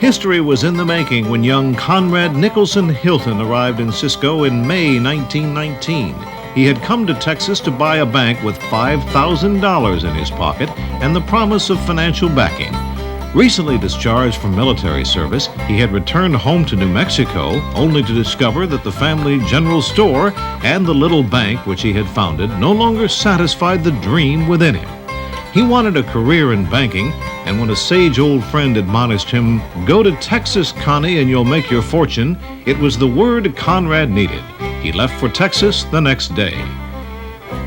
History was in the making when young Conrad Hilton arrived in Cisco in May 1919. He had come to Texas to buy a bank with $5,000 in his pocket and the promise of financial backing. Recently discharged from military service, he had returned home to New Mexico only to discover that the family general store and the little bank which he had founded no longer satisfied the dream within him. He wanted a career in banking, and when a sage old friend admonished him, "Go to Texas, Connie, and you'll make your fortune," it was the word Conrad needed. He left for Texas the next day.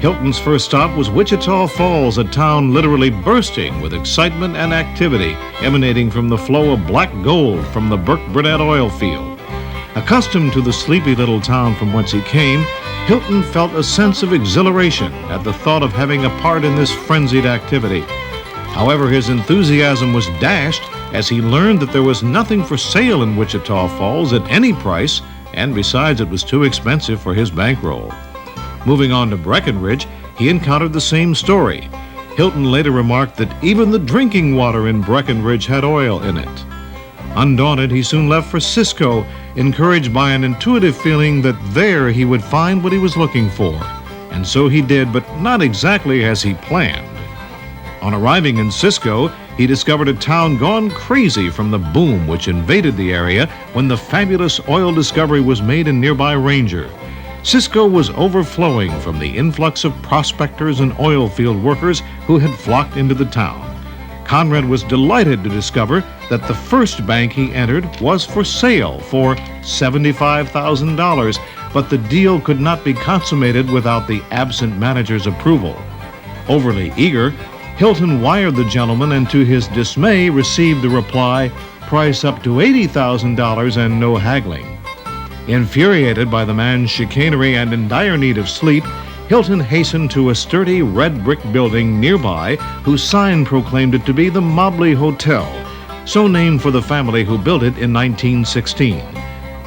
Hilton's first stop was Wichita Falls, a town literally bursting with excitement and activity emanating from the flow of black gold from the Burke-Burnett oil field. Accustomed to the sleepy little town from whence he came, Hilton felt a sense of exhilaration at the thought of having a part in this frenzied activity. However, his enthusiasm was dashed as he learned that there was nothing for sale in Wichita Falls at any price, and besides, it was too expensive for his bankroll. Moving on to Breckenridge, he encountered the same story. Hilton later remarked that even the drinking water in Breckenridge had oil in it. Undaunted, he soon left for Cisco, encouraged by an intuitive feeling that there he would find what he was looking for. And so he did, but not exactly as he planned. On arriving in Cisco, he discovered a town gone crazy from the boom which invaded the area when the fabulous oil discovery was made in nearby Ranger. Cisco was overflowing from the influx of prospectors and oil field workers who had flocked into the town. Conrad was delighted to discover that the first bank he entered was for sale for $75,000, but the deal could not be consummated without the absent manager's approval. Overly eager, Hilton wired the gentleman and to his dismay received the reply, "Price up to $80,000 and no haggling." Infuriated by the man's chicanery and in dire need of sleep, Hilton hastened to a sturdy red brick building nearby whose sign proclaimed it to be the Mobley Hotel, so named for the family who built it in 1916.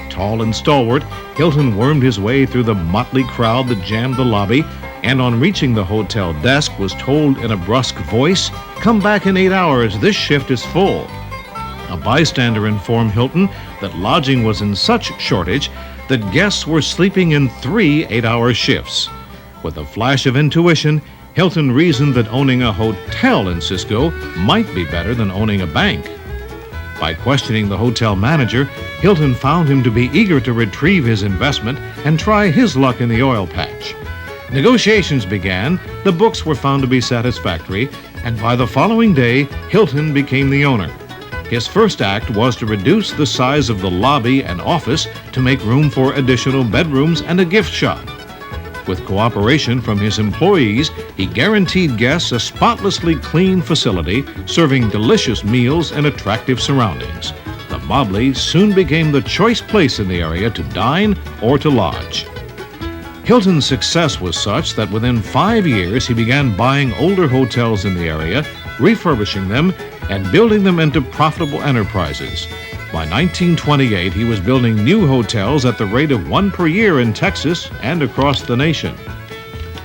Tall and stalwart, Hilton wormed his way through the motley crowd that jammed the lobby, and on reaching the hotel desk was told in a brusque voice, "Come back in 8 hours, this shift is full." A bystander informed Hilton that lodging was in such shortage that guests were sleeping in 3 8-hour shifts. With a flash of intuition, Hilton reasoned that owning a hotel in Cisco might be better than owning a bank. By questioning the hotel manager, Hilton found him to be eager to retrieve his investment and try his luck in the oil patch. Negotiations began, the books were found to be satisfactory, and by the following day, Hilton became the owner. His first act was to reduce the size of the lobby and office to make room for additional bedrooms and a gift shop. With cooperation from his employees, he guaranteed guests a spotlessly clean facility, serving delicious meals and attractive surroundings. The Mobley soon became the choice place in the area to dine or to lodge. Hilton's success was such that within 5 years he began buying older hotels in the area, refurbishing them, and building them into profitable enterprises. By 1928, he was building new hotels at the rate of 1 per year in Texas and across the nation.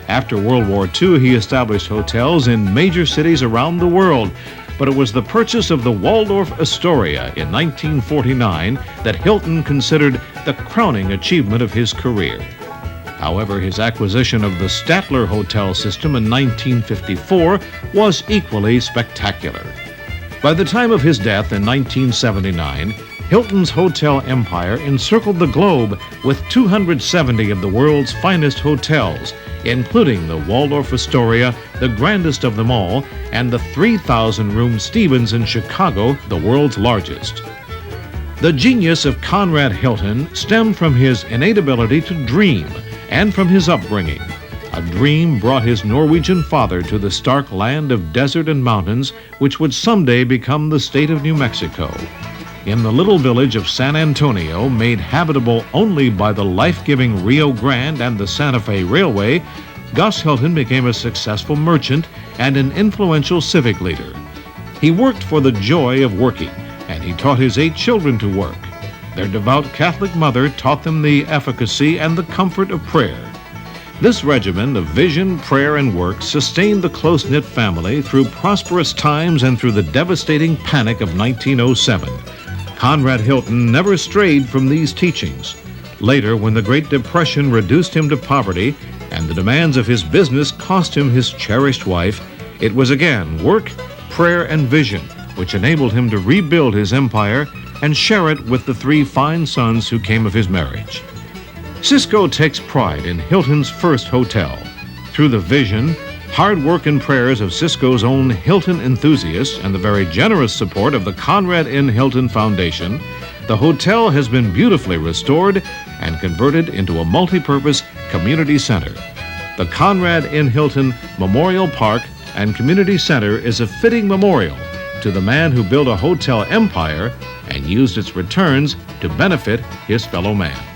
After World War II, he established hotels in major cities around the world, but it was the purchase of the Waldorf Astoria in 1949 that Hilton considered the crowning achievement of his career. However, his acquisition of the Statler Hotel system in 1954 was equally spectacular. By the time of his death in 1979, Hilton's hotel empire encircled the globe with 270 of the world's finest hotels, including the Waldorf Astoria, the grandest of them all, and the 3,000-room Stevens in Chicago, the world's largest. The genius of Conrad Hilton stemmed from his innate ability to dream and from his upbringing. A dream brought his Norwegian father to the stark land of desert and mountains, which would someday become the state of New Mexico. In the little village of San Antonio, made habitable only by the life-giving Rio Grande and the Santa Fe Railway, Gus Hilton became a successful merchant and an influential civic leader. He worked for the joy of working, and he taught his 8 children to work. Their devout Catholic mother taught them the efficacy and the comfort of prayer. This regimen of vision, prayer, and work sustained the close-knit family through prosperous times and through the devastating panic of 1907. Conrad Hilton never strayed from these teachings. Later, when the Great Depression reduced him to poverty and the demands of his business cost him his cherished wife, it was again work, prayer, and vision which enabled him to rebuild his empire and share it with the 3 fine sons who came of his marriage. Cisco takes pride in Hilton's first hotel. Through the vision, hard work, and prayers of Cisco's own Hilton enthusiasts and the very generous support of the Conrad N. Hilton Foundation, the hotel has been beautifully restored and converted into a multi-purpose community center. The Conrad N. Hilton Memorial Park and Community Center is a fitting memorial to the man who built a hotel empire and used its returns to benefit his fellow man.